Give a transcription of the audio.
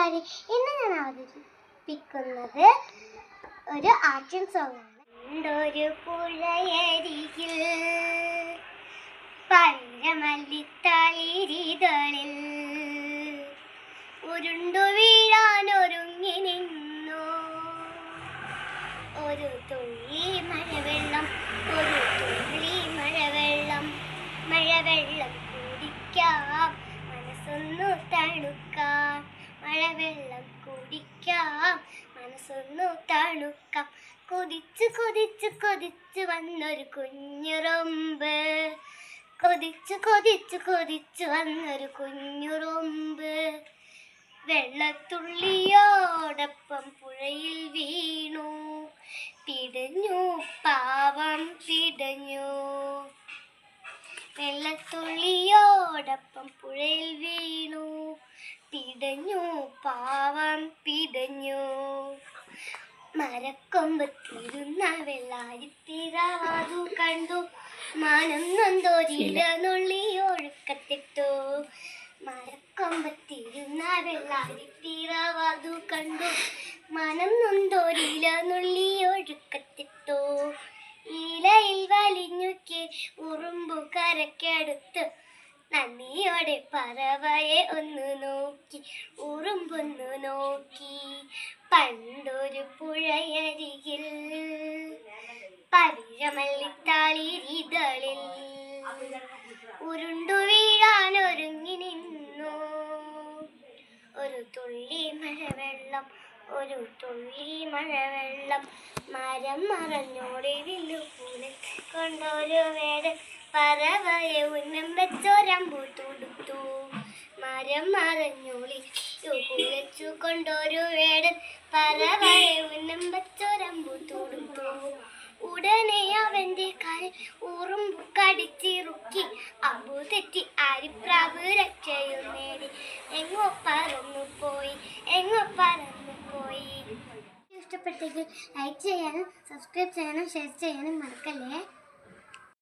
കൂട്ടുകാരെ, ഇന്ന് ഞാൻ അവതരിപ്പിക്കുന്നത് ഒരു ആക്ഷൻ സോങ് ആണ്. ഒരു പുഴയരികിൽ പഴമല്ലിത്തളിരിതളിൽ ഉരുണ്ടു വീഴാൻ ഒരുങ്ങി നിന്നു ഒരു തുള്ളി മഴവെള്ളം, ഒരു തുള്ളി മഴവെള്ളം. മഴവെള്ളം കുടിക്കാം, മനസ്സൊന്നു തണുക്കാം. മഴവെള്ളം കുടിക്കാം, മനസ്സൊന്നു തണുക്കാം. കൊതിച്ചു കൊതിച്ചു കൊതിച്ചു വന്നൊരു കുഞ്ഞുറുമ്പ്, കൊതിച്ചു കൊതിച്ചു കൊതിച്ചു വന്നൊരു കുഞ്ഞുറുമ്പ്. വെള്ളത്തുള്ളിയോടൊപ്പം പുഴയിൽ വീണു, പിടഞ്ഞു പാവം പിടഞ്ഞു. വെള്ളത്തുള്ളിയോടൊപ്പം പുഴയിൽ വീണു, പിടഞ്ഞു പാവം പിടഞ്ഞു. മരക്കൊമ്പത്തിരുന്ന വെള്ളാരിത്തിരാതു കണ്ടു, മാനം നൊന്തോരില നുള്ളി ഒഴുക്കത്തിട്ടു. മരക്കൊമ്പത്തിരുന്ന വെള്ളാരിത്തിരാതു കണ്ടു, മാനം നൊന്തോരില നുള്ളി ഒഴുക്കത്തിട്ടു. ഇലയിൽ വലിഞ്ഞുക്കി ഉറുമ്പു കരക്കടുത്ത്, നന്ദിയോടെ പറവയെ ഒന്ന് നോക്കി, ഉറുമ്പൊന്നു നോക്കി. പണ്ടൊരു പുഴയരികിൽ പവിഴമല്ലിത്തളിരിതളിൽ ഉരുണ്ടു വീഴാൻ ഒരുങ്ങി നിന്നു ഒരു തുള്ളി മഴവെള്ളം, ഒരു തുള്ളി മഴവെള്ളം. മരം മറഞ്ഞോടി വില്ലുപോലെ കൊണ്ടൊരു വേടൻ പറവയെ ഉന്നം വെച്ചൊരമ്പു തൊടുത്തു. മരം മറഞ്ഞോളി കുലച്ചു കൊണ്ടൊരു വേടൻ പറവയെ ഉന്നം വെച്ചൊരമ്പു തൊടുത്തു. ഉടനെ അവന്റെ കാലിൽ ഉറുമ്പു കടിച്ചിറുക്കി, അമ്പു തെറ്റി അരിപ്രാവ് രക്ഷയും നേടി. എങ്ങോ പറന്നു പോയി, എങ്ങോ പറന്നു പോയി. ഇഷ്ടപ്പെട്ടെങ്കിൽ ലൈക്ക് ചെയ്യാനും സബ്സ്ക്രൈബ് ചെയ്യാനും ഷെയർ ചെയ്യാനും മറക്കല്ലേ.